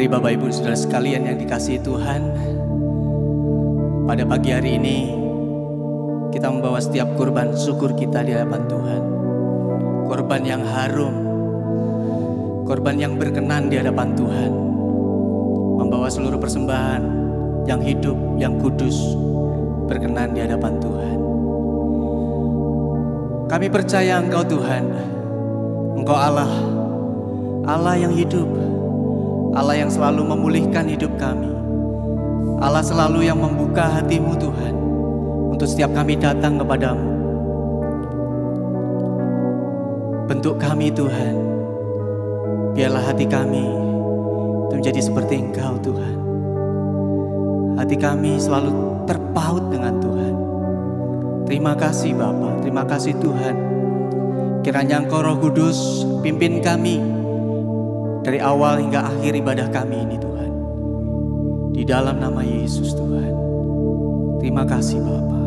Mari Bapak Ibu Saudara sekalian yang dikasihi Tuhan, pada pagi hari ini kita membawa setiap kurban syukur kita di hadapan Tuhan. Korban yang harum, korban yang berkenan di hadapan Tuhan. Membawa seluruh persembahan yang hidup, yang kudus, berkenan di hadapan Tuhan. Kami percaya Engkau Tuhan, Engkau Allah, Allah yang hidup, Allah yang selalu memulihkan hidup kami, Allah selalu yang membuka hatimu Tuhan, untuk setiap kami datang kepadamu. Bentuk kami Tuhan, biarlah hati kami itu menjadi seperti Engkau Tuhan. Hati kami selalu terpaut dengan Tuhan. Terima kasih Bapa, terima kasih Tuhan. Kiranya Engkau Roh Kudus pimpin kami dari awal hingga akhir ibadah kami ini Tuhan. Di dalam nama Yesus Tuhan. Terima kasih Bapa.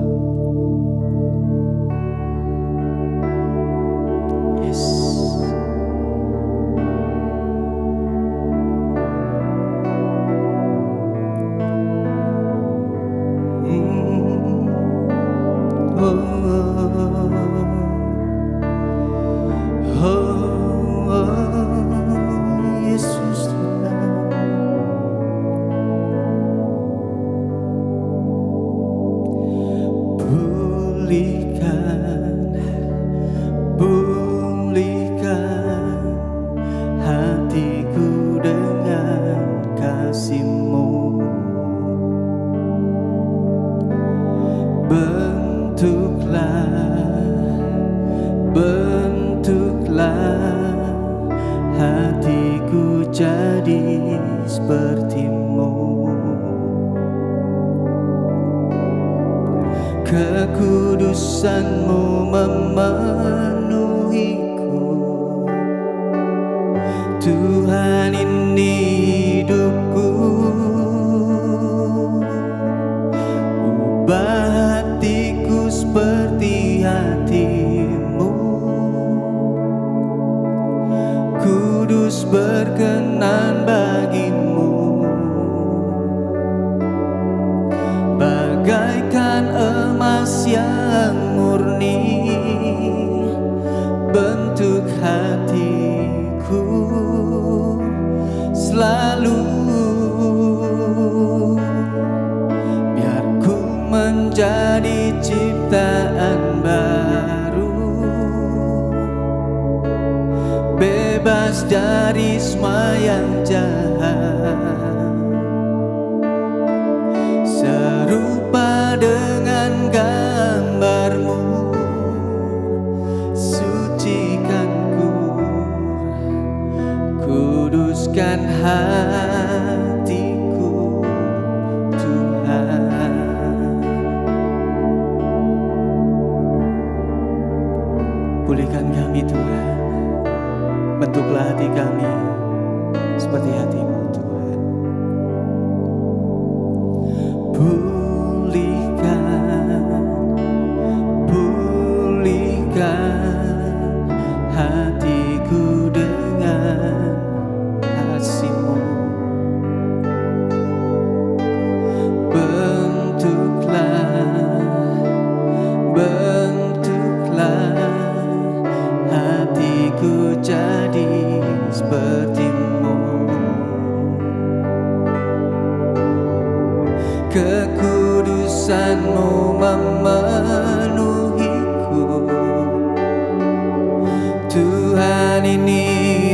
Yes. Bentuklah hatiku jadi seperti-Mu. Kekudusan-Mu memenuhiku. Tuhan, ini hidupku. Ubah hatiku seperti hati-Mu. Kudus berkenan bagi-Mu. Bagaikan emas yang murni, bentuk hatiku selalu. Biar ku menjadi ciptaan baru, bebas dari semua yang jahat, serupa dengan gambar-Mu. Sucikanku, kuduskan hatiku Tuhan. Pulihkan kami Tuhan. Bentuklah hati kami seperti hati-Mu Tuhan. Pulihkan hatiku dengan kasih-Mu. Bentuklah hatiku jadi seperti-Mu. Kekudusan-Mu memenuhiku. Tuhan, ini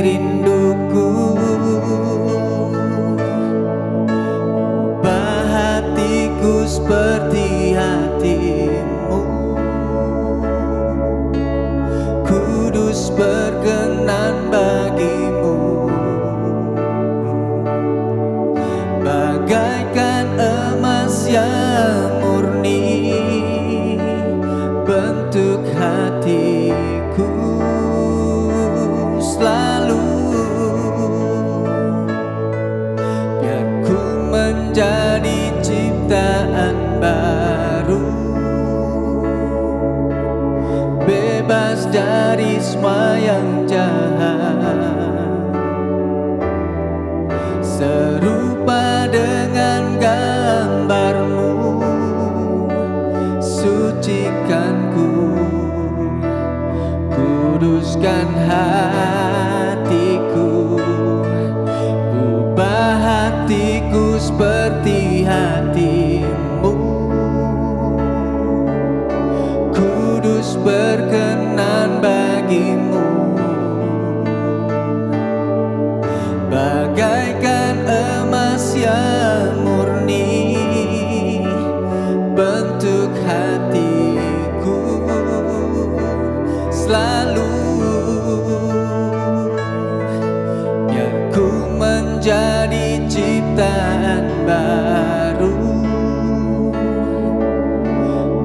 rinduku. Ubah hatiku seperti hati-Mu. Kudus berkenan bagi-Mu. Bagaikan emas yang murni, bentuk hatiku selalu. Biar ku menjadi ciptaan baru, bebas dari semua yang jahat, serupa dengan gambar-Mu. Sucikanku, kuduskan hatiku, ubah hatiku seperti hati-Mu. Kudus berkenan bagi-Mu, bagaikan emas yang murni bentuk hatiku selalu. Biar ku menjadi ciptaan baru,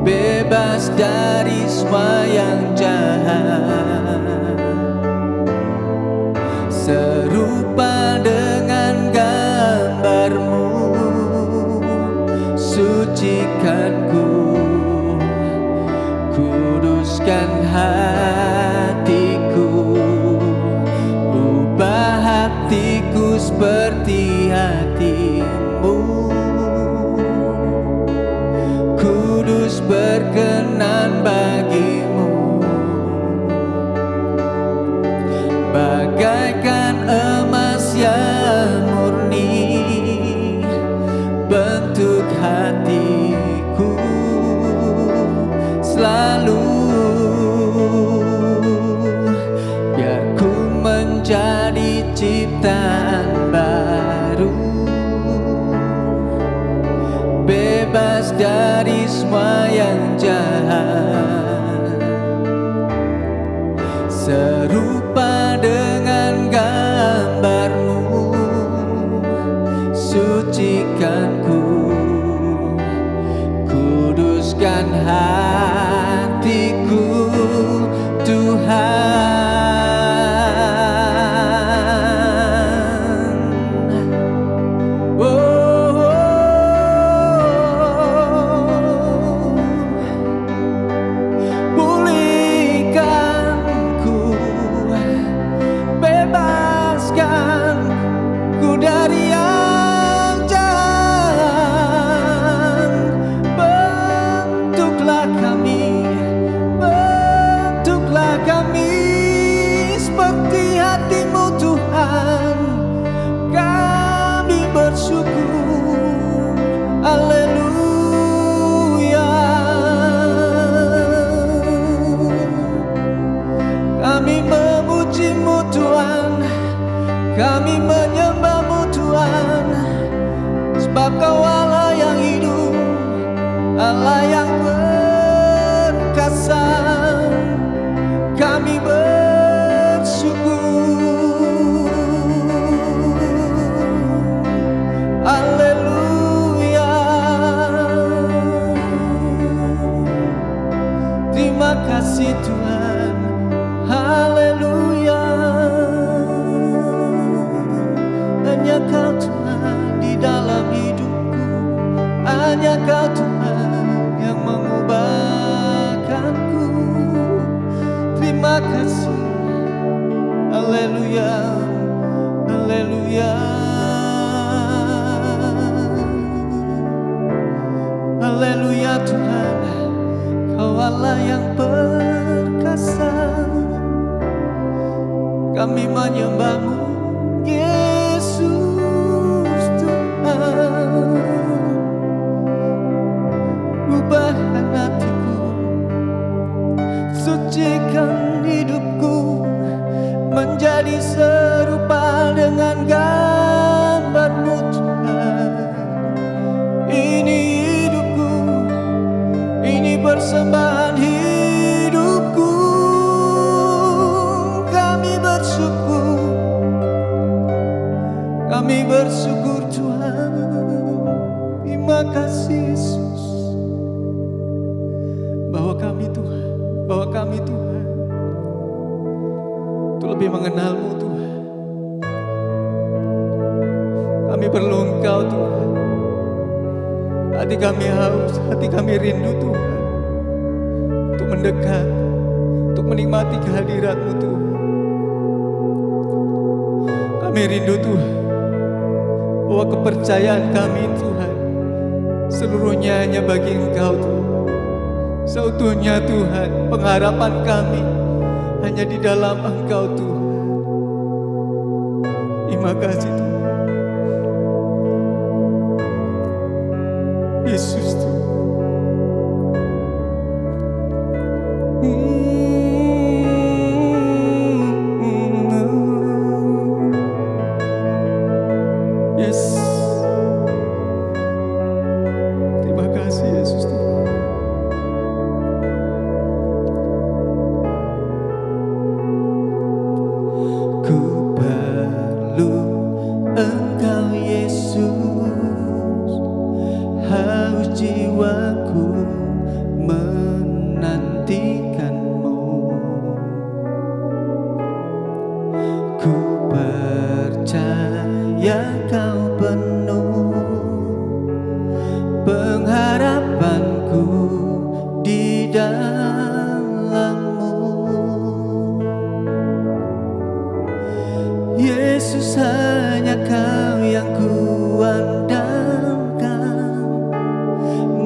bebas dari semua yang jahat, serupa dengan gambar-Mu. Sucikanku, kuduskan hatiku, ubah hatiku seperti hati-Mu. Kudus berkenan bagi-Mu, bagaikan emas yang murni bentuk hatiku selalu. Biar ku menjadi ciptaan baru, bebas dari semua yang jahat, serupa dengan gambar-Mu. Sucikanku, kuduskan hatiku, Tuhan. Pulihkanku, bebaskanku dari yang jahat. Bentuklah kami seperti hati-Mu, Tuhan. Kami bersyukur, haleluya. Kami memuji-Mu, Tuhan. Kami menyembah-Mu, Tuhan, sebab Kau Allah yang hidup, Allah yang perkasa. Kami bersyukur, haleluya. Terima kasih Tuhan, haleluya. Hanya Kau Tuhan di dalam hidupku, hanya Kau Tuhan yang mengubahkanku. Terima kasih, haleluya, haleluya, haleluya. Tuhan, Kau Allah yang perkasa. Kami menyembah-Mu, Yesus Tuhan. Ubahkan hatiku, sucikan hidupku, menjadi serupa dengan gambar-Mu, Tuhan. Ini hidupku, ini persembahan hidupku. Kami bersyukur Tuhan. Terima kasih Yesus, bahwa kami Tuhan untuk lebih mengenal-Mu, Tuhan. Kami perlu Engkau, Tuhan. Hati kami haus, hati kami rindu, Tuhan, untuk mendekat, untuk menikmati kehadirat-Mu, Tuhan. Kami rindu, Tuhan. bahwa kepercayaan kami Tuhan seluruhnya hanya bagi Engkau Tuhan. Seutuhnya Tuhan, pengharapan kami hanya di dalam Engkau Tuhan. Terima kasih Tuhan. Yesus Tuhan. Yes. Terima kasih Yesus Tuhan. Ku perlu Engkau Yesus, haus jiwaku menantikanmu. Ku percaya Kau penuh pengharapanku di dalam-Mu. Yesus, hanya Kau yang kuandalkan,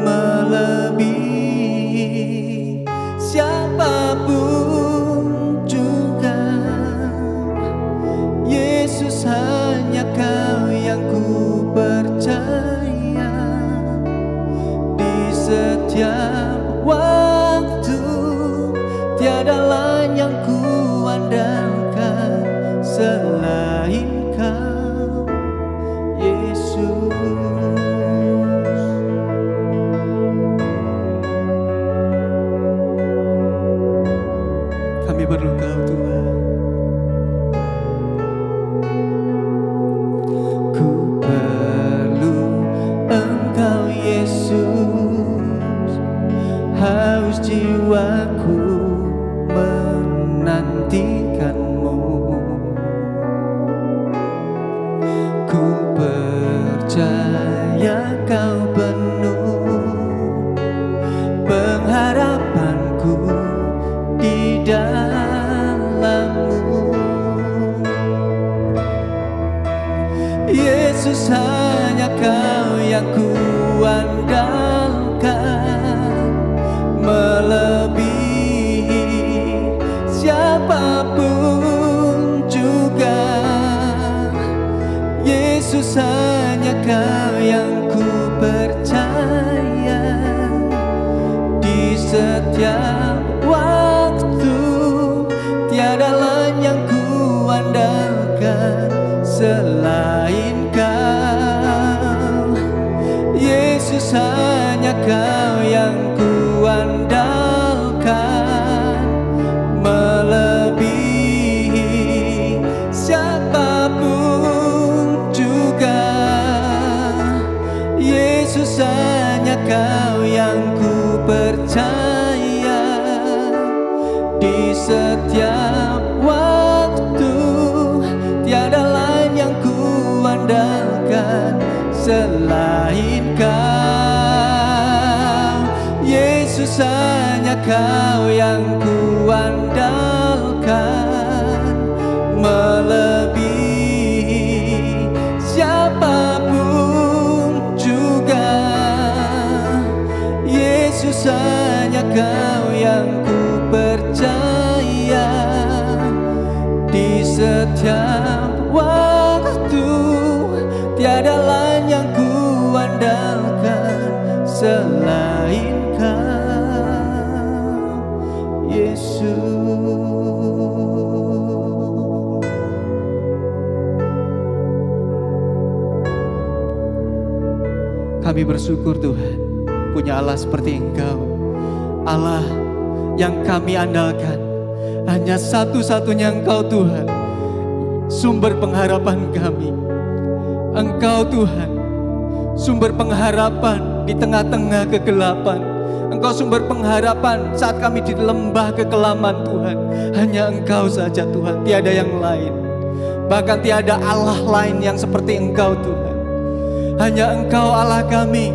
melebihi siapapun juga. Yesus, hanya Kau yang ku percaya. Di setiap waktu tiada lain yang ku andalkan selain Kau, Yesus. Kami perlu Kau Tuhan. Ku perlu Engkau Yesus, haus jiwaku menantikanmu. Ku percaya Kau penuh pengharapanku di dalam-Mu. Yesus, hanya Kau yang kuandalkan, melebihi siapapun juga. Yesus, hanya Kau yang ku percaya. Di setiap waktu tiada lain yang ku andalkan selain Kau. Yesus, hanya Kau yang ku andalkan, melebihi siapapun juga. Yesus, hanya Kau yang ku percaya. Di setiap waktu tiada lain yang ku andalkan selain Kau. Yesus, hanya Kau yang ku andalkan, melebihi siapapun juga. Yesus, hanya Kau yang ku percaya. Di setiap waktu tiada lain yang ku andalkan selain Kau, Yesus. Kami bersyukur Tuhan, punya Allah seperti Engkau, Allah yang kami andalkan. Hanya satu-satunya Engkau Tuhan, sumber pengharapan kami. Engkau Tuhan, sumber pengharapan di tengah-tengah kegelapan. Engkau sumber pengharapan saat kami di lembah kekelaman Tuhan. Hanya Engkau saja Tuhan, tiada yang lain. Bahkan tiada Allah lain yang seperti Engkau Tuhan. Hanya Engkau Allah kami.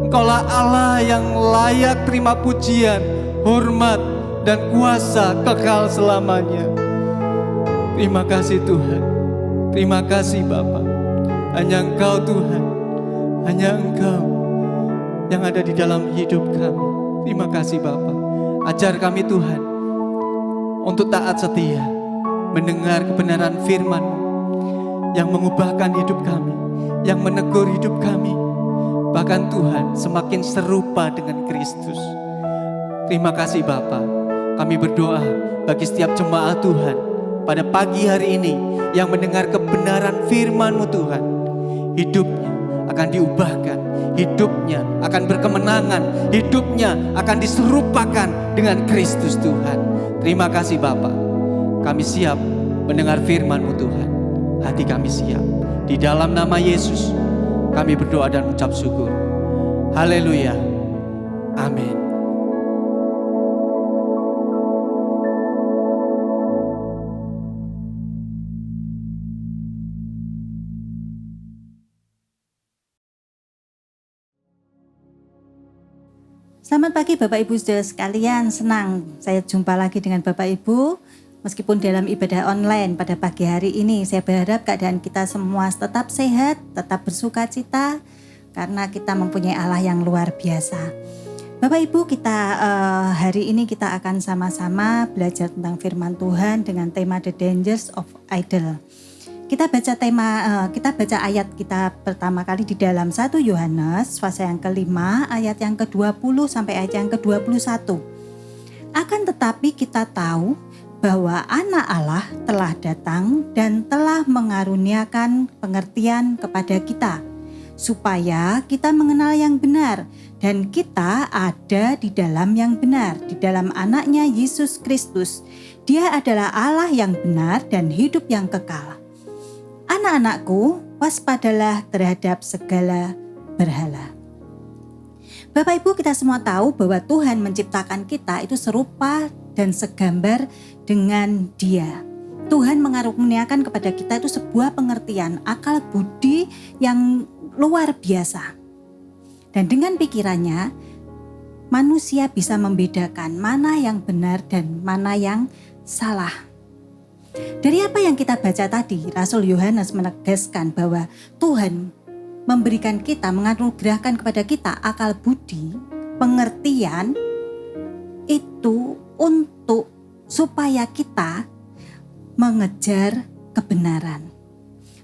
Engkaulah Allah yang layak terima pujian, hormat, dan kuasa kekal selamanya. Terima kasih Tuhan. Terima kasih Bapa. Hanya Engkau Tuhan, hanya Engkau yang ada di dalam hidup kami. Terima kasih Bapa. Ajar kami Tuhan untuk taat setia, mendengar kebenaran firman-Mu yang mengubahkan hidup kami, yang menegur hidup kami. Bahkan Tuhan semakin serupa dengan Kristus. Terima kasih Bapa. Kami berdoa bagi setiap jemaat Tuhan pada pagi hari ini yang mendengar kebenaran firman-Mu Tuhan. Hidupnya akan diubahkan, hidupnya akan berkemenangan, hidupnya akan diserupakan dengan Kristus Tuhan. Terima kasih Bapa. Kami siap mendengar firman-Mu Tuhan. Hati kami siap. Di dalam nama Yesus kami berdoa dan mengucap syukur. Haleluya. Amin. Selamat pagi Bapak Ibu Saudara sekalian, senang saya jumpa lagi dengan Bapak Ibu. Meskipun dalam ibadah online pada pagi hari ini, saya berharap keadaan kita semua tetap sehat, tetap bersuka cita, karena kita mempunyai Allah yang luar biasa. Bapak Ibu, kita hari ini kita akan sama-sama belajar tentang firman Tuhan dengan tema The Dangers of Idol. Kita baca ayat kita pertama kali di dalam 1 Yohanes pasal yang kelima, ayat yang ke-20 sampai ayat yang ke-21. Akan tetapi kita tahu bahwa anak Allah telah datang dan telah mengaruniakan pengertian kepada kita, supaya kita mengenal yang benar dan kita ada di dalam yang benar, di dalam anaknya Yesus Kristus. Dia adalah Allah yang benar dan hidup yang kekal. Anak-anakku, waspadalah terhadap segala berhala. Bapak Ibu, kita semua tahu bahwa Tuhan menciptakan kita itu serupa dan segambar dengan Dia. Tuhan mengaruniakan kepada kita itu sebuah pengertian, akal budi yang luar biasa. Dan dengan pikirannya, manusia bisa membedakan mana yang benar dan mana yang salah. Dari apa yang kita baca tadi, Rasul Yohanes menegaskan bahwa Tuhan memberikan kita, menganugerahkan kepada kita akal budi, pengertian itu untuk supaya kita mengejar kebenaran.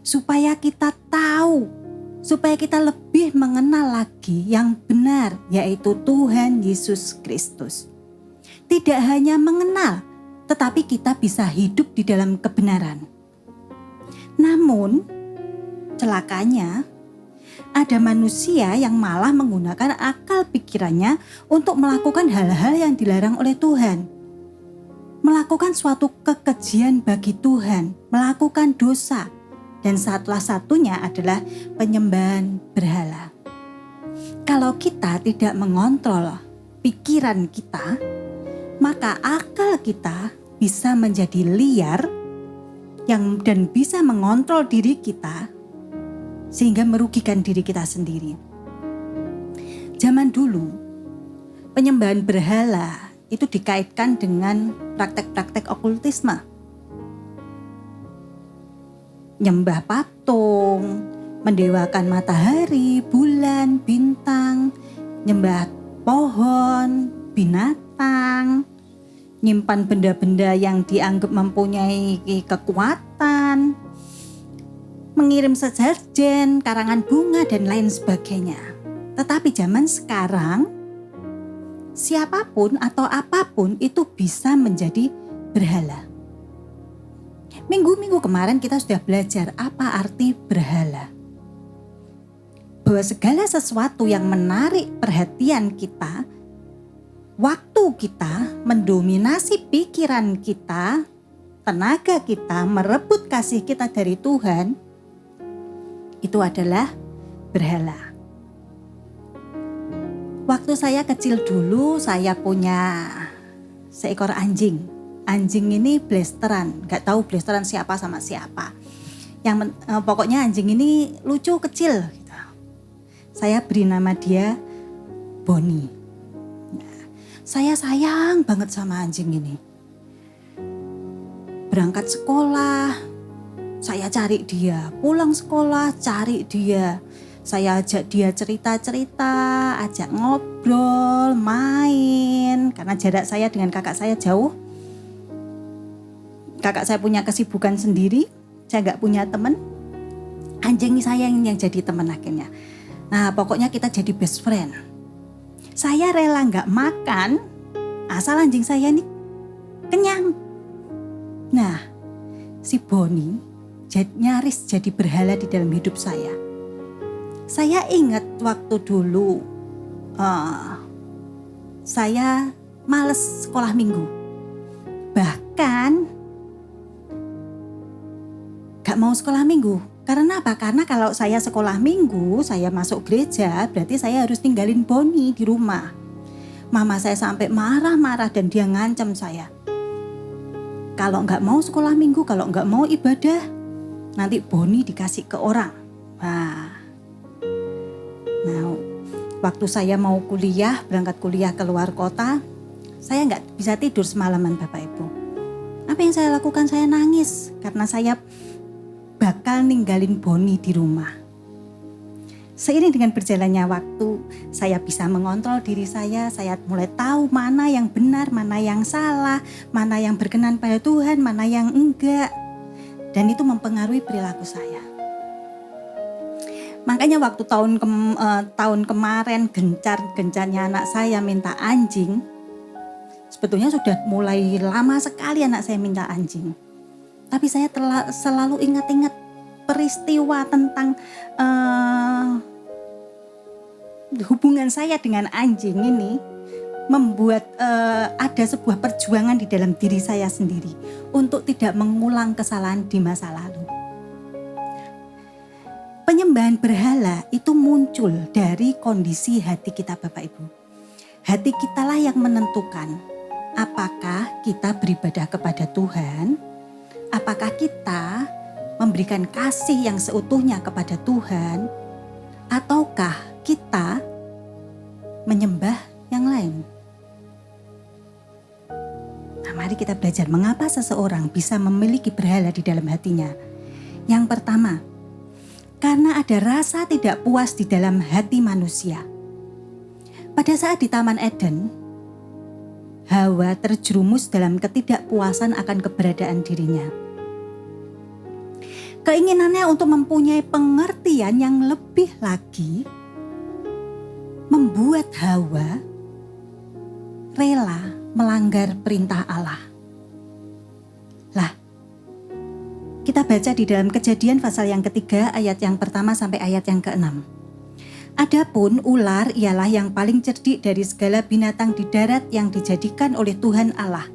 Supaya kita tahu, supaya kita lebih mengenal lagi yang benar, yaitu Tuhan Yesus Kristus. Tidak hanya mengenal, tetapi kita bisa hidup di dalam kebenaran. Namun, celakanya ada manusia yang malah menggunakan akal pikirannya untuk melakukan hal-hal yang dilarang oleh Tuhan. Melakukan suatu kekejian bagi Tuhan, melakukan dosa, dan salah satunya adalah penyembahan berhala. Kalau kita tidak mengontrol pikiran kita, maka akal kita bisa menjadi liar dan bisa mengontrol diri kita sehingga merugikan diri kita sendiri. Zaman dulu, penyembahan berhala itu dikaitkan dengan praktek-praktek okultisme. Nyembah patung, mendewakan matahari, bulan, bintang, nyembah pohon, binatang, nyimpan benda-benda yang dianggap mempunyai kekuatan, mengirim sesajen, karangan bunga, dan lain sebagainya. Tetapi zaman sekarang, siapapun atau apapun itu bisa menjadi berhala. Minggu-minggu kemarin kita sudah belajar apa arti berhala. Bahwa segala sesuatu yang menarik perhatian kita, waktu kita, mendominasi pikiran kita, tenaga kita, merebut kasih kita dari Tuhan, itu adalah berhala. Waktu saya kecil dulu, saya punya seekor anjing. Anjing ini blasteran, gak tahu blasteran siapa sama siapa. Pokoknya anjing ini lucu kecil. Gitu. Saya beri nama dia Bonnie. Saya sayang banget sama anjing ini. Berangkat sekolah, Saya cari dia, pulang sekolah cari dia. Saya ajak dia cerita-cerita, ajak ngobrol, main. Karena jarak saya dengan kakak saya jauh. Kakak saya punya kesibukan sendiri, saya nggak punya teman. Anjing saya yang jadi teman akhirnya. Nah pokoknya kita jadi best friend. Saya rela nggak makan, asal anjing saya ini kenyang. Nah si Boni nyaris jadi berhala di dalam hidup saya. Saya ingat waktu dulu saya males sekolah minggu. Bahkan gak mau sekolah minggu. Karena apa? Karena kalau saya sekolah minggu, saya masuk gereja, berarti saya harus tinggalin Boni di rumah. Mama saya sampai marah-marah dan dia ngancam saya. Kalau gak mau sekolah minggu, kalau gak mau ibadah, nanti Boni dikasih ke orang. Nah, waktu saya mau kuliah, berangkat kuliah ke luar kota, saya nggak bisa tidur semalaman Bapak Ibu. Apa yang saya lakukan? Saya nangis karena saya bakal ninggalin Boni di rumah. Seiring dengan berjalannya waktu, saya bisa mengontrol diri saya mulai tahu mana yang benar, mana yang salah, mana yang berkenan pada Tuhan, mana yang enggak. Dan itu mempengaruhi perilaku saya. Makanya waktu tahun kemarin gencarnya anak saya minta anjing, sebetulnya sudah mulai lama sekali anak saya minta anjing. Tapi saya selalu ingat-ingat peristiwa tentang hubungan saya dengan anjing ini membuat ada sebuah perjuangan di dalam diri saya sendiri untuk tidak mengulang kesalahan di masa lalu. Penyembahan berhala itu muncul dari kondisi hati kita Bapak Ibu. Hati kitalah yang menentukan apakah kita beribadah kepada Tuhan, apakah kita memberikan kasih yang seutuhnya kepada Tuhan, ataukah kita menyembah yang lain. Nah, mari kita belajar mengapa seseorang bisa memiliki berhala di dalam hatinya. Yang pertama, karena ada rasa tidak puas di dalam hati manusia. Pada saat di Taman Eden, Hawa terjerumus dalam ketidakpuasan akan keberadaan dirinya. Keinginannya untuk mempunyai pengertian yang lebih lagi membuat Hawa rela melanggar perintah Allah. Kita baca di dalam Kejadian pasal yang ketiga ayat yang pertama sampai ayat yang ke-6. Adapun ular ialah yang paling cerdik dari segala binatang di darat yang dijadikan oleh Tuhan Allah.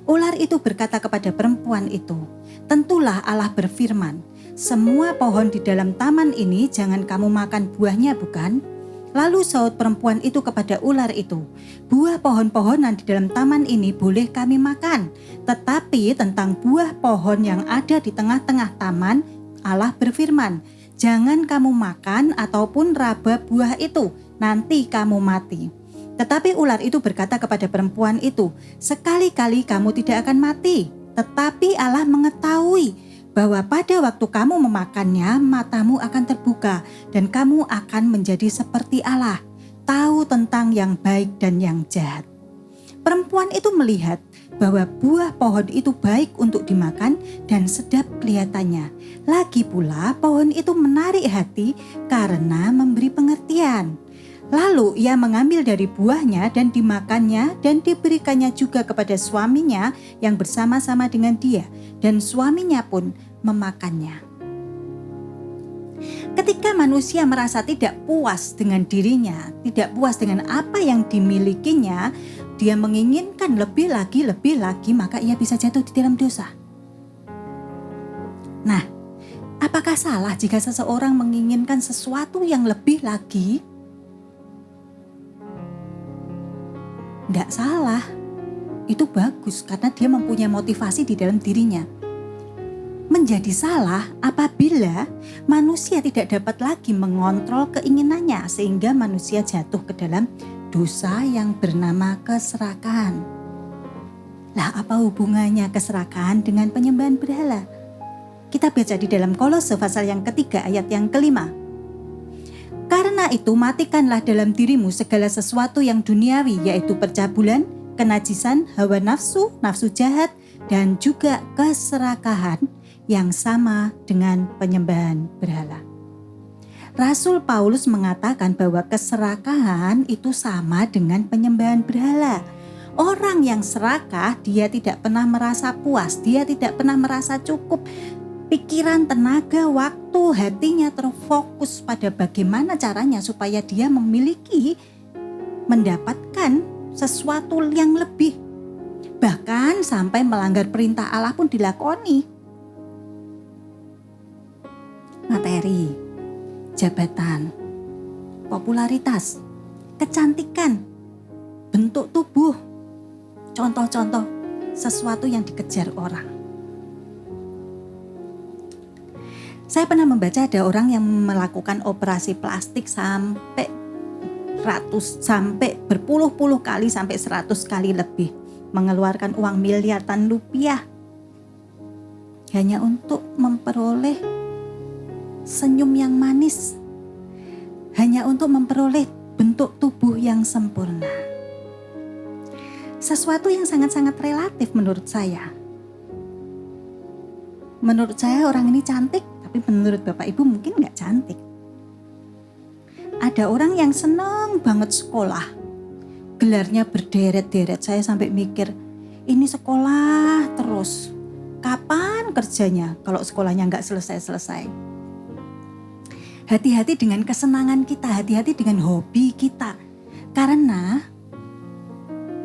Ular itu berkata kepada perempuan itu, tentulah Allah berfirman, semua pohon di dalam taman ini jangan kamu makan buahnya bukan? Lalu saut perempuan itu kepada ular itu, buah pohon-pohonan di dalam taman ini boleh kami makan. Tetapi tentang buah pohon yang ada di tengah-tengah taman, Allah berfirman, jangan kamu makan ataupun raba buah itu, nanti kamu mati. Tetapi ular itu berkata kepada perempuan itu, sekali-kali kamu tidak akan mati. Tetapi Allah mengetahui bahwa pada waktu kamu memakannya, matamu akan terbuka dan kamu akan menjadi seperti Allah, tahu tentang yang baik dan yang jahat. Perempuan itu melihat bahwa buah pohon itu baik untuk dimakan dan sedap kelihatannya. Lagi pula pohon itu menarik hati karena memberi pengertian. Lalu ia mengambil dari buahnya dan dimakannya dan diberikannya juga kepada suaminya yang bersama-sama dengan dia, dan suaminya pun memakannya. Ketika manusia merasa tidak puas dengan dirinya, tidak puas dengan apa yang dimilikinya, dia menginginkan lebih lagi, maka ia bisa jatuh di dalam dosa. Nah, apakah salah jika seseorang menginginkan sesuatu yang lebih lagi? Enggak salah, itu bagus karena dia mempunyai motivasi di dalam dirinya. Menjadi salah apabila manusia tidak dapat lagi mengontrol keinginannya sehingga manusia jatuh ke dalam dosa yang bernama keserakahan. Lah, apa hubungannya keserakahan dengan penyembahan berhala? Kita baca di dalam Kolose pasal yang ketiga ayat yang kelima. Karena itu matikanlah dalam dirimu segala sesuatu yang duniawi, yaitu percabulan, kenajisan, hawa nafsu, nafsu jahat, dan juga keserakahan yang sama dengan penyembahan berhala. Rasul Paulus mengatakan bahwa keserakahan itu sama dengan penyembahan berhala. Orang yang serakah, dia tidak pernah merasa puas, dia tidak pernah merasa cukup. Pikiran, tenaga, waktu, hatinya terfokus pada bagaimana caranya supaya dia mendapatkan sesuatu yang lebih. Bahkan sampai melanggar perintah Allah pun dilakoni. Materi, jabatan, popularitas, kecantikan, bentuk tubuh, contoh-contoh sesuatu yang dikejar orang. Saya pernah membaca ada orang yang melakukan operasi plastik sampai berpuluh-puluh kali, sampai 100 kali lebih, mengeluarkan uang miliaran rupiah hanya untuk memperoleh senyum yang manis, hanya untuk memperoleh bentuk tubuh yang sempurna. Sesuatu yang sangat-sangat relatif menurut saya. Menurut saya orang ini cantik, tapi menurut Bapak Ibu mungkin gak cantik. Ada orang yang senang banget sekolah, gelarnya berderet-deret. Saya sampai mikir, ini sekolah terus, kapan kerjanya kalau sekolahnya gak selesai-selesai. Hati-hati dengan kesenangan kita, hati-hati dengan hobi kita. Karena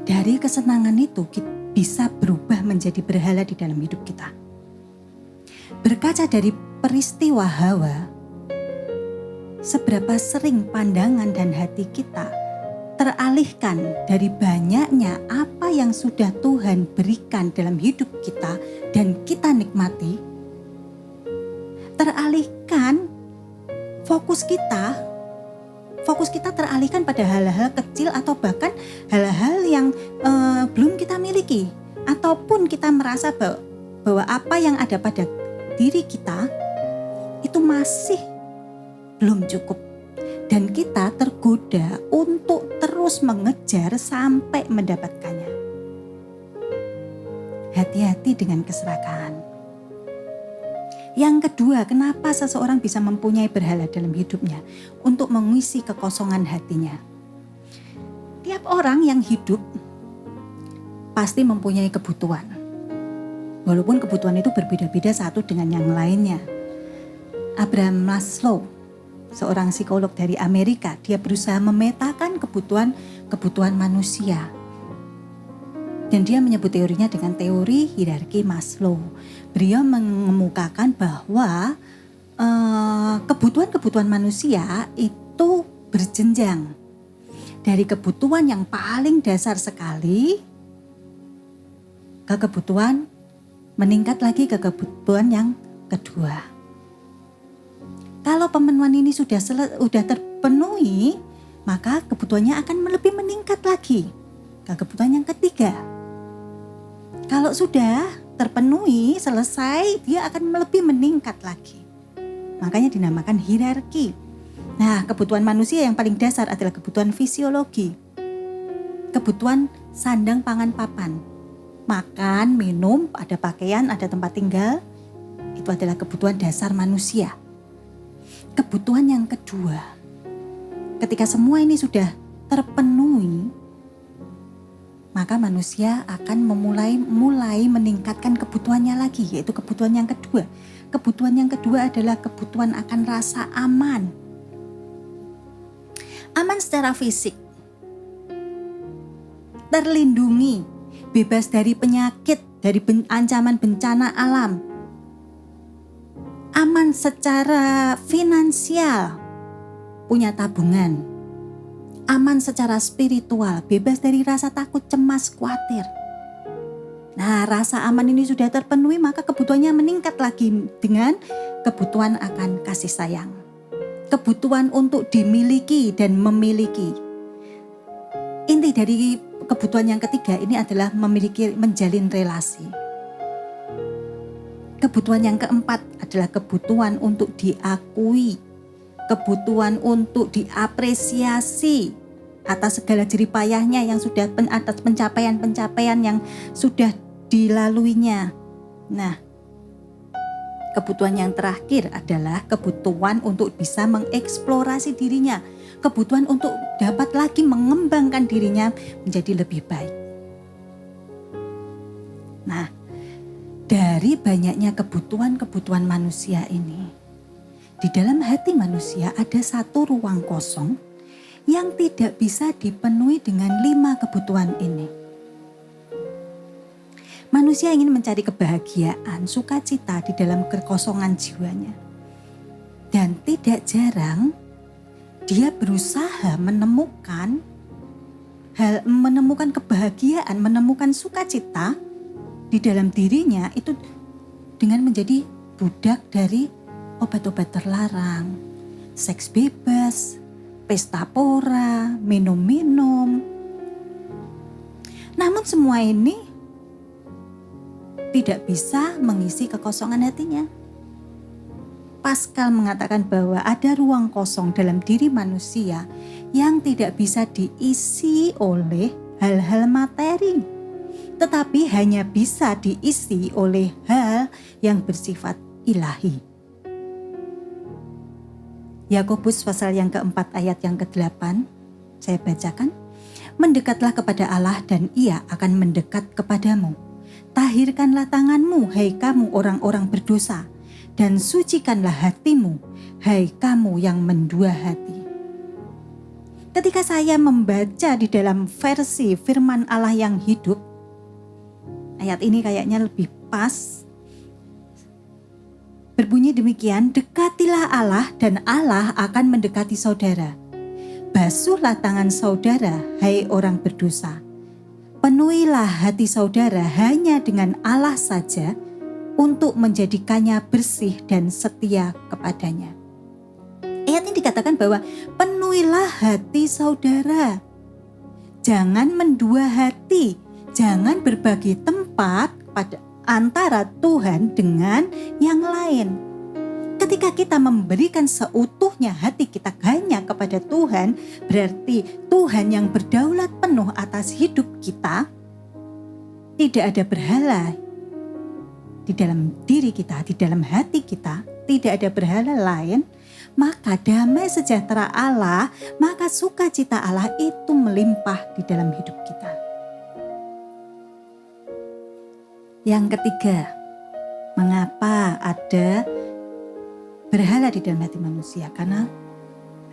dari kesenangan itu bisa berubah menjadi berhala di dalam hidup kita. Berkaca dari peristiwa Hawa, seberapa sering pandangan dan hati kita teralihkan dari banyaknya apa yang sudah Tuhan berikan dalam hidup kita dan kita nikmati, teralihkan fokus kita teralihkan pada hal-hal kecil atau bahkan hal-hal yang belum kita miliki, ataupun kita merasa bahwa apa yang ada pada diri kita itu masih belum cukup, dan kita tergoda untuk terus mengejar sampai mendapatkannya. Hati-hati dengan keserakahan. Yang kedua, kenapa seseorang bisa mempunyai berhala dalam hidupnya? Untuk mengisi kekosongan hatinya. Tiap orang yang hidup pasti mempunyai kebutuhan. Walaupun kebutuhan itu berbeda-beda satu dengan yang lainnya. Abraham Maslow, seorang psikolog dari Amerika, dia berusaha memetakan kebutuhan manusia. Dan dia menyebut teorinya dengan teori hierarki Maslow. Beliau mengemukakan bahwa kebutuhan manusia itu berjenjang. Dari kebutuhan yang paling dasar sekali ke kebutuhan meningkat lagi ke kebutuhan yang kedua. Kalau pemenuhan ini sudah terpenuhi, maka kebutuhannya akan lebih meningkat lagi ke kebutuhan yang ketiga. Kalau sudah terpenuhi, selesai, dia akan lebih meningkat lagi. Makanya dinamakan hierarki. Nah, kebutuhan manusia yang paling dasar adalah kebutuhan fisiologi. Kebutuhan sandang, pangan, papan. Makan, minum, ada pakaian, ada tempat tinggal. Itu adalah kebutuhan dasar manusia. Kebutuhan yang kedua, ketika semua ini sudah terpenuhi, maka manusia akan mulai meningkatkan kebutuhannya lagi, yaitu kebutuhan yang kedua. Kebutuhan yang kedua adalah kebutuhan akan rasa aman. Aman secara fisik, terlindungi, bebas dari penyakit, dari ancaman bencana alam. Aman secara finansial, punya tabungan. Aman secara spiritual, bebas dari rasa takut, cemas, khawatir. Nah, rasa aman ini sudah terpenuhi, maka kebutuhannya meningkat lagi dengan kebutuhan akan kasih sayang. Kebutuhan untuk dimiliki dan memiliki. Inti dari kebutuhan yang ketiga ini adalah menjalin relasi. Kebutuhan yang keempat adalah kebutuhan untuk diakui, kebutuhan untuk diapresiasi atas segala jeripayahnya yang sudah atas pencapaian-pencapaian yang sudah dilaluinya. Nah, kebutuhan yang terakhir adalah kebutuhan untuk bisa mengeksplorasi dirinya, kebutuhan untuk dapat lagi mengembangkan dirinya menjadi lebih baik. Nah, dari banyaknya kebutuhan-kebutuhan manusia ini, di dalam hati manusia ada satu ruang kosong yang tidak bisa dipenuhi dengan 5 kebutuhan ini. Manusia ingin mencari kebahagiaan, sukacita di dalam kekosongan jiwanya. Dan tidak jarang dia berusaha menemukan kebahagiaan, menemukan sukacita di dalam dirinya itu dengan menjadi budak dari obat-obat terlarang, seks bebas, pesta pora, minum-minum. Namun semua ini tidak bisa mengisi kekosongan hatinya. Pascal mengatakan bahwa ada ruang kosong dalam diri manusia yang tidak bisa diisi oleh hal-hal materi, tetapi hanya bisa diisi oleh hal yang bersifat ilahi. Yakobus pasal yang keempat ayat yang ke-8, saya bacakan. Mendekatlah kepada Allah dan Ia akan mendekat kepadamu. Tahirkanlah tanganmu, hai kamu orang-orang berdosa, dan sucikanlah hatimu, hai kamu yang mendua hati. Ketika saya membaca di dalam versi firman Allah yang hidup, ayat ini kayaknya lebih pas. Berbunyi demikian, dekatilah Allah dan Allah akan mendekati saudara. Basuhlah tangan saudara, hai orang berdosa. Penuhilah hati saudara hanya dengan Allah saja untuk menjadikannya bersih dan setia kepadanya. Ayat ini dikatakan bahwa penuhilah hati saudara. Jangan mendua hati, jangan berbagi tempat pada antara Tuhan dengan yang lain. Ketika kita memberikan seutuhnya hati kita hanya kepada Tuhan, berarti Tuhan yang berdaulat penuh atas hidup kita. Tidak ada berhala di dalam diri kita, di dalam hati kita, tidak ada berhala lain. Maka damai sejahtera Allah, maka sukacita Allah itu melimpah di dalam hidup kita. Yang ketiga, mengapa ada berhala di dalam hati manusia? Karena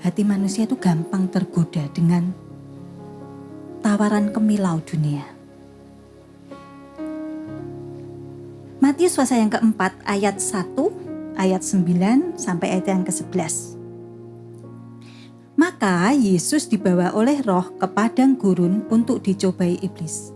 hati manusia itu gampang tergoda dengan tawaran kemilau dunia. Matius pasal yang keempat ayat 1, ayat 9 sampai ayat yang ke-11. Maka Yesus dibawa oleh Roh ke padang gurun untuk dicobai iblis.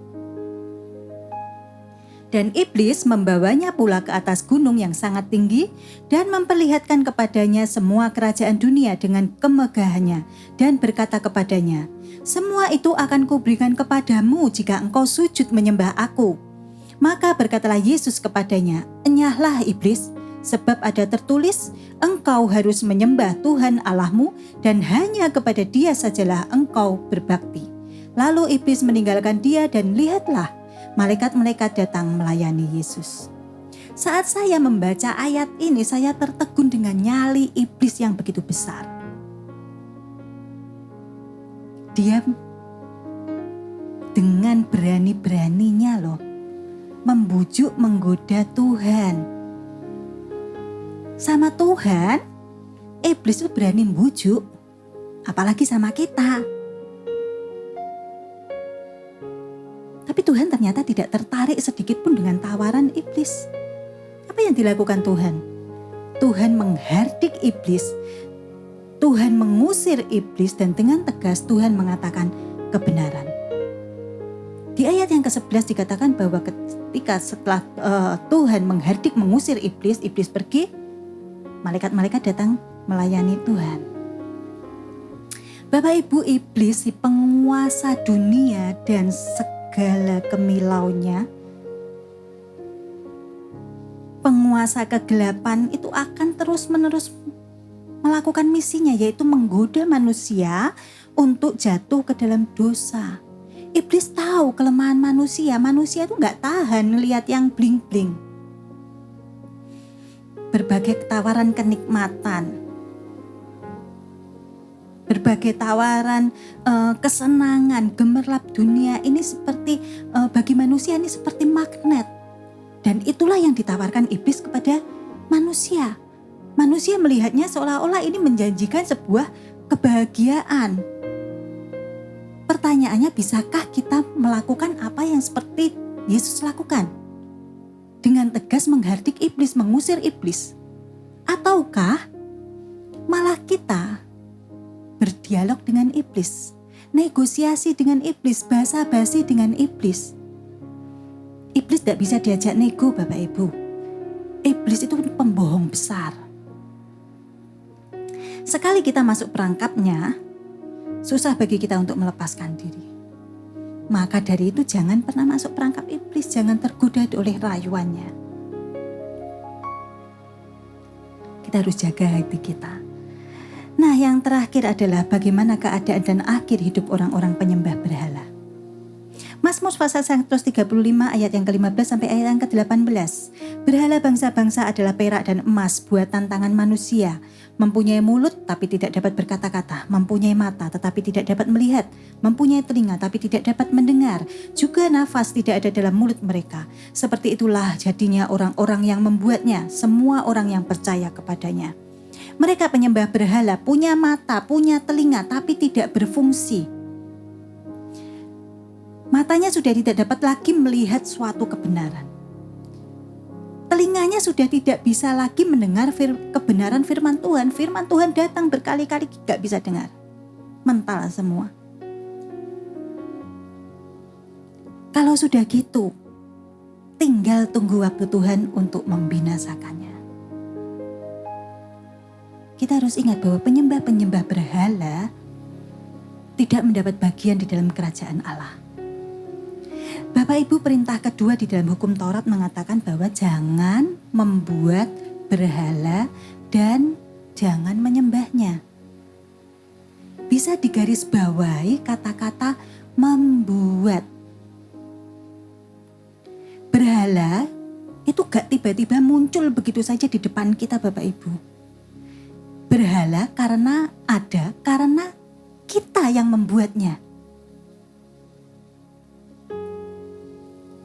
Dan iblis membawanya pula ke atas gunung yang sangat tinggi dan memperlihatkan kepadanya semua kerajaan dunia dengan kemegahannya dan berkata kepadanya, semua itu akan kuberikan kepadamu jika engkau sujud menyembah aku. Maka berkatalah Yesus kepadanya, enyahlah iblis, sebab ada tertulis, engkau harus menyembah Tuhan Allahmu dan hanya kepada Dia sajalah engkau berbakti. Lalu iblis meninggalkan dia dan lihatlah, malaikat-malaikat datang melayani Yesus. Saat saya membaca ayat ini, saya tertegun dengan nyali iblis yang begitu besar. Dia dengan berani-beraninya loh, membujuk, menggoda Tuhan. Sama Tuhan, iblis itu berani membujuk, apalagi sama kita. Tapi Tuhan ternyata tidak tertarik sedikit pun dengan tawaran iblis. Apa yang dilakukan Tuhan? Tuhan menghardik iblis. Tuhan mengusir iblis dan dengan tegas Tuhan mengatakan kebenaran. Di ayat yang ke-11 dikatakan bahwa ketika setelah Tuhan menghardik mengusir iblis, iblis pergi, malaikat-malaikat datang melayani Tuhan. Bapak Ibu, iblis si penguasa dunia dan segala kemilaunya penguasa kegelapan itu akan terus-menerus melakukan misinya, yaitu menggoda manusia untuk jatuh ke dalam dosa. Iblis tahu kelemahan manusia itu gak tahan lihat yang bling-bling. Berbagai tawaran kenikmatan, berbagai tawaran kesenangan, gemerlap dunia ini seperti bagi manusia ini seperti magnet. Dan itulah yang ditawarkan iblis kepada manusia. Manusia melihatnya seolah-olah ini menjanjikan sebuah kebahagiaan. Pertanyaannya, bisakah kita melakukan apa yang seperti Yesus lakukan? Dengan tegas menghardik iblis, mengusir iblis. Ataukah malah kita berdialog dengan iblis, negosiasi dengan iblis, basa-basi dengan iblis? Iblis tidak bisa diajak nego, Bapak Ibu. Iblis itu pembohong besar. Sekali kita masuk perangkapnya, susah bagi kita untuk melepaskan diri. Maka dari itu jangan pernah masuk perangkap iblis, jangan tergoda oleh rayuannya. Kita harus jaga hati kita. Nah, yang terakhir adalah bagaimana keadaan dan akhir hidup orang-orang penyembah berhala. Mazmur pasal 135 ayat yang ke-15 sampai ayat yang ke-18. Berhala bangsa-bangsa adalah perak dan emas buatan tangan manusia. Mempunyai mulut tapi tidak dapat berkata-kata. Mempunyai mata tetapi tidak dapat melihat. Mempunyai telinga tapi tidak dapat mendengar. Juga nafas tidak ada dalam mulut mereka. Seperti itulah jadinya orang-orang yang membuatnya. Semua orang yang percaya kepadanya. Mereka penyembah berhala punya mata, punya telinga tapi tidak berfungsi. Matanya sudah tidak dapat lagi melihat suatu kebenaran. Telinganya sudah tidak bisa lagi mendengar kebenaran firman Tuhan. Firman Tuhan datang berkali-kali gak bisa dengar. Mental semua. Kalau sudah gitu, tinggal tunggu waktu Tuhan untuk membinasakannya. Kita harus ingat bahwa penyembah-penyembah berhala tidak mendapat bagian di dalam kerajaan Allah. Bapak Ibu, perintah kedua di dalam hukum Taurat mengatakan bahwa jangan membuat berhala dan jangan menyembahnya. Bisa digarisbawahi kata-kata membuat. Berhala itu gak tiba-tiba muncul begitu saja di depan kita, Bapak Ibu. Berhala karena kita yang membuatnya.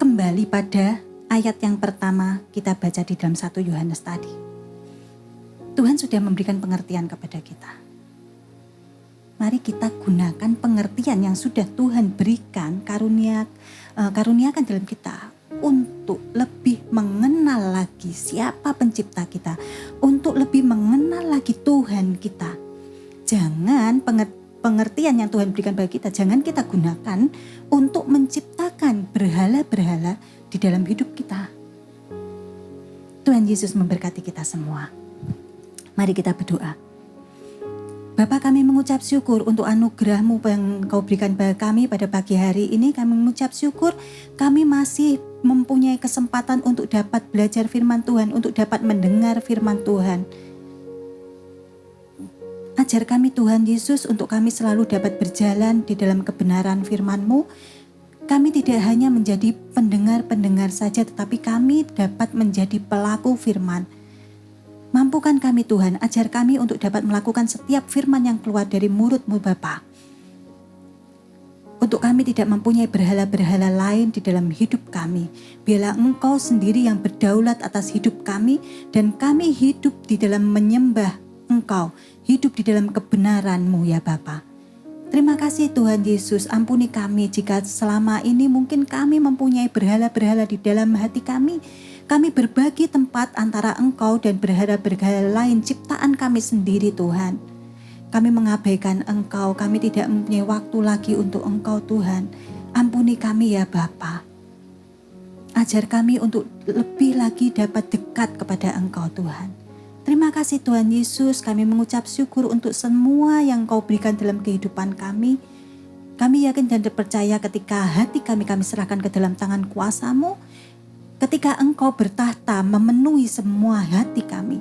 Kembali pada ayat yang pertama kita baca di dalam 1 Yohanes tadi. Tuhan sudah memberikan pengertian kepada kita. Mari kita gunakan pengertian yang sudah Tuhan berikan, karuniakan dalam kita untuk lebih mengenal lagi siapa pencipta kita, untuk lebih mengenal lagi Tuhan kita. Jangan pengertian yang Tuhan berikan bagi kita, jangan kita gunakan untuk menciptakan berhala-berhala di dalam hidup kita. Tuhan Yesus memberkati kita semua. Mari kita berdoa. Bapa, kami mengucap syukur untuk anugerah-Mu yang Kau berikan pada kami pada pagi hari ini. Kami mengucap syukur kami masih mempunyai kesempatan untuk dapat belajar firman Tuhan, untuk dapat mendengar firman Tuhan. Ajar kami Tuhan Yesus untuk kami selalu dapat berjalan di dalam kebenaran firman-Mu. Kami tidak hanya menjadi pendengar-pendengar saja, tetapi kami dapat menjadi pelaku firman. Mampukan kami Tuhan, ajar kami untuk dapat melakukan setiap firman yang keluar dari mulut-Mu Bapa. Untuk kami tidak mempunyai berhala-berhala lain di dalam hidup kami. Biarlah Engkau sendiri yang berdaulat atas hidup kami, dan kami hidup di dalam menyembah Engkau, hidup di dalam kebenaran-Mu ya Bapa. Terima kasih Tuhan Yesus, ampuni kami jika selama ini mungkin kami mempunyai berhala-berhala di dalam hati kami. Kami berbagi tempat antara Engkau dan berhala-berhala lain ciptaan kami sendiri Tuhan. Kami mengabaikan Engkau, kami tidak mempunyai waktu lagi untuk Engkau Tuhan. Ampuni kami ya Bapa. Ajar kami untuk lebih lagi dapat dekat kepada Engkau Tuhan. Terima kasih Tuhan Yesus, kami mengucap syukur untuk semua yang Kau berikan dalam kehidupan kami. Kami yakin dan percaya ketika hati kami serahkan ke dalam tangan kuasa-Mu, ketika Engkau bertahta memenuhi semua hati kami,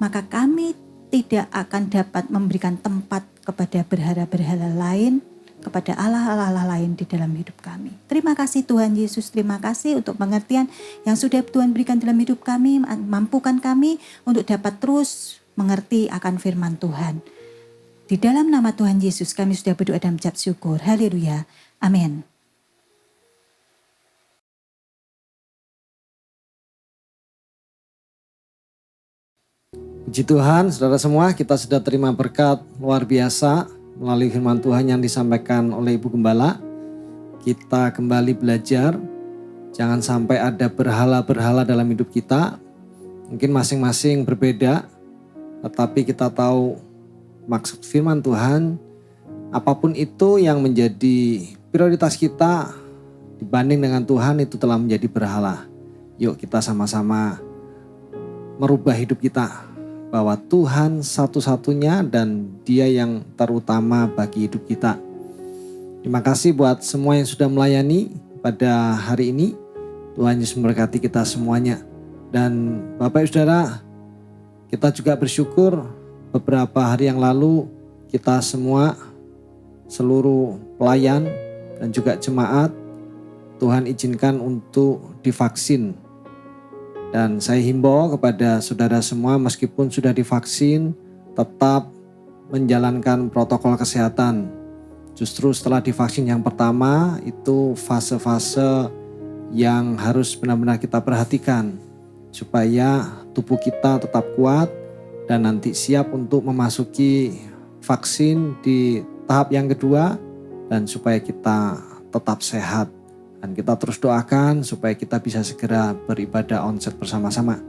maka kami tidak akan dapat memberikan tempat kepada berhala-berhala lain, kepada Allah-Allah lain di dalam hidup kami. Terima kasih Tuhan Yesus, terima kasih untuk pengertian yang sudah Tuhan berikan dalam hidup kami, mampukan kami untuk dapat terus mengerti akan firman Tuhan. Di dalam nama Tuhan Yesus kami sudah berdoa dan mengucap syukur. Haleluya. Amin. Puji Tuhan, saudara semua, kita sudah terima berkat luar biasa melalui firman Tuhan yang disampaikan oleh Ibu Gembala. Kita kembali belajar, jangan sampai ada berhala-berhala dalam hidup kita. Mungkin masing-masing berbeda, tetapi kita tahu maksud firman Tuhan. Apapun itu yang menjadi prioritas kita dibanding dengan Tuhan, itu telah menjadi berhala. Yuk kita sama-sama merubah hidup kita, bahwa Tuhan satu-satunya dan Dia yang terutama bagi hidup kita. Terima kasih buat semua yang sudah melayani pada hari ini. Tuhan Yesus memberkati kita semuanya. Dan Bapak Ibu Saudara, kita juga bersyukur beberapa hari yang lalu kita semua, seluruh pelayan dan juga jemaat, Tuhan izinkan untuk divaksin. Dan saya himbau kepada saudara semua, meskipun sudah divaksin, tetap menjalankan protokol kesehatan. Justru setelah divaksin yang pertama, itu fase-fase yang harus benar-benar kita perhatikan, supaya tubuh kita tetap kuat dan nanti siap untuk memasuki vaksin di tahap yang kedua, dan supaya kita tetap sehat. Dan kita terus doakan supaya kita bisa segera beribadah onsite bersama-sama.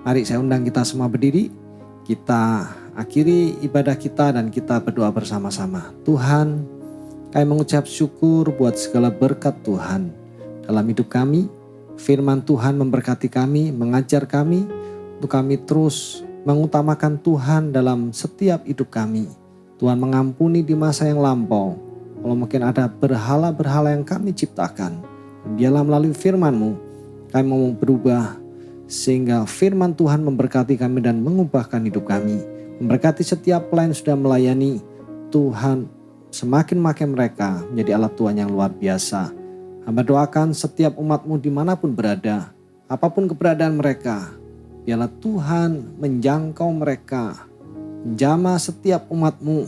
Mari saya undang kita semua berdiri. Kita akhiri ibadah kita dan kita berdoa bersama-sama. Tuhan, kami mengucap syukur buat segala berkat Tuhan dalam hidup kami. Firman Tuhan memberkati kami, mengajar kami untuk kami terus mengutamakan Tuhan dalam setiap hidup kami. Tuhan mengampuni di masa yang lampau. Kalau mungkin ada berhala-berhala yang kami ciptakan, biarlah melalui firman-Mu kami mau berubah, sehingga firman Tuhan memberkati kami dan mengubahkan hidup kami. Memberkati setiap pelayan sudah melayani. Tuhan semakin makin mereka menjadi alat Tuhan yang luar biasa. Hamba doakan setiap umat-Mu dimanapun berada, apapun keberadaan mereka, biarlah Tuhan menjangkau mereka, menjamah setiap umat-Mu.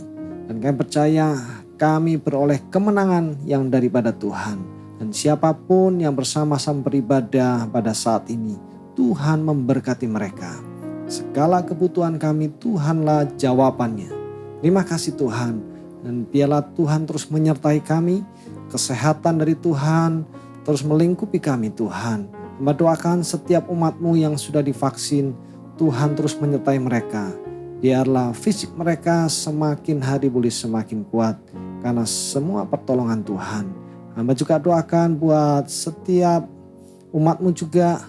Dan kami percaya kami beroleh kemenangan yang daripada Tuhan. Dan siapapun yang bersama-sama beribadah pada saat ini, Tuhan memberkati mereka. Segala kebutuhan kami, Tuhanlah jawabannya. Terima kasih Tuhan. Dan biarlah Tuhan terus menyertai kami. Kesehatan dari Tuhan terus melingkupi kami Tuhan. Hamba doakan setiap umat-Mu yang sudah divaksin, Tuhan terus menyertai mereka. Biarlah fisik mereka semakin hari boleh semakin kuat, karena semua pertolongan Tuhan. Hamba juga doakan buat setiap umat-Mu juga,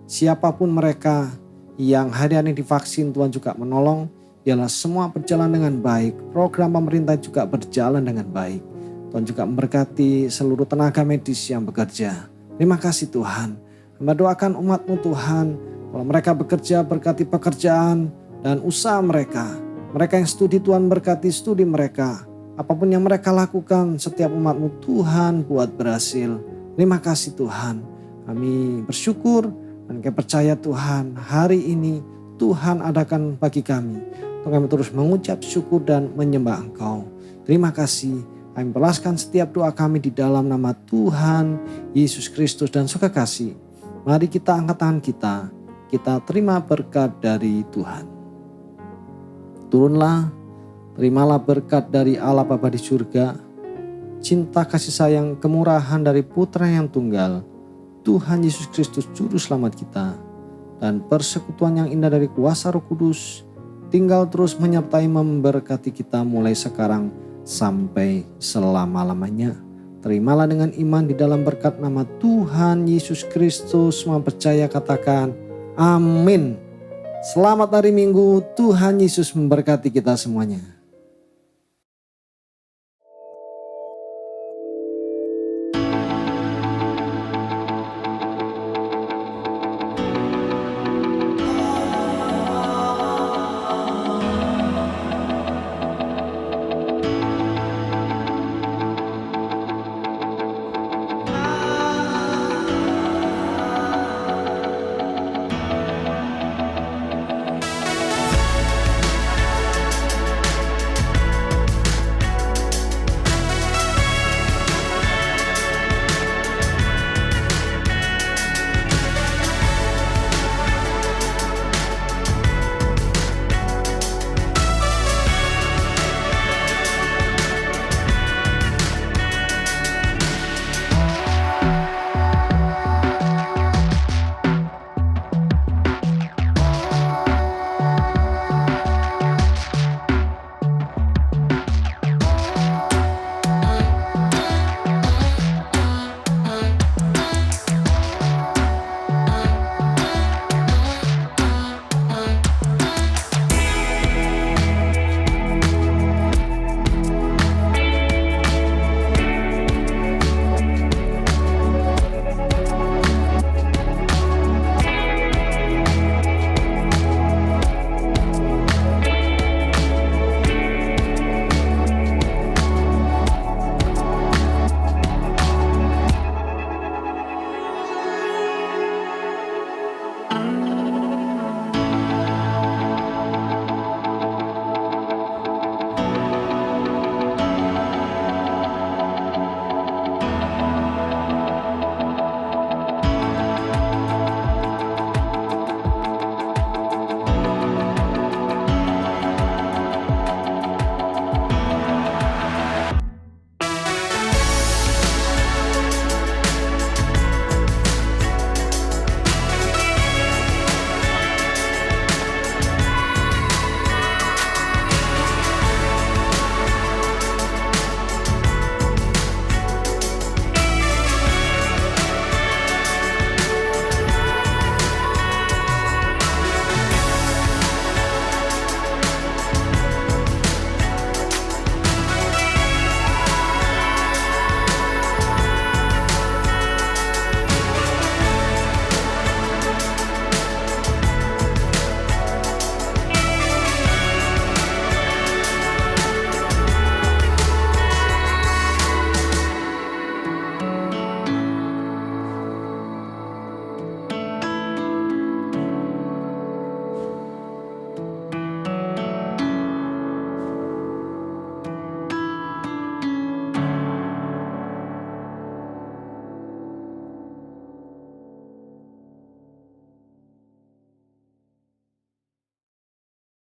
siapapun mereka yang hari-hari divaksin, Tuhan juga menolong. Biarlah semua berjalan dengan baik, program pemerintah juga berjalan dengan baik. Tuhan juga memberkati seluruh tenaga medis yang bekerja. Terima kasih Tuhan. Hamba doakan umat-Mu Tuhan, kalau mereka bekerja, berkati pekerjaan dan usaha mereka. Mereka yang studi, Tuhan berkati studi mereka. Apapun yang mereka lakukan, setiap umat-Mu Tuhan buat berhasil. Terima kasih Tuhan. Kami bersyukur dan kami percaya Tuhan, hari ini Tuhan adakan bagi kami. Kami terus mengucap syukur dan menyembah Engkau. Terima kasih. Kami balaskan setiap doa kami di dalam nama Tuhan Yesus Kristus dan suka kasih. Mari kita angkat tangan kita. Kita terima berkat dari Tuhan. Turunlah, terimalah berkat dari Allah Bapa di surga, cinta kasih sayang kemurahan dari Putra yang tunggal, Tuhan Yesus Kristus Juru Selamat kita, dan persekutuan yang indah dari kuasa Roh Kudus, tinggal terus menyertai memberkati kita mulai sekarang sampai selama-lamanya. Terimalah dengan iman di dalam berkat nama Tuhan Yesus Kristus. Semua percaya katakan amin. Selamat hari Minggu, Tuhan Yesus memberkati kita semuanya.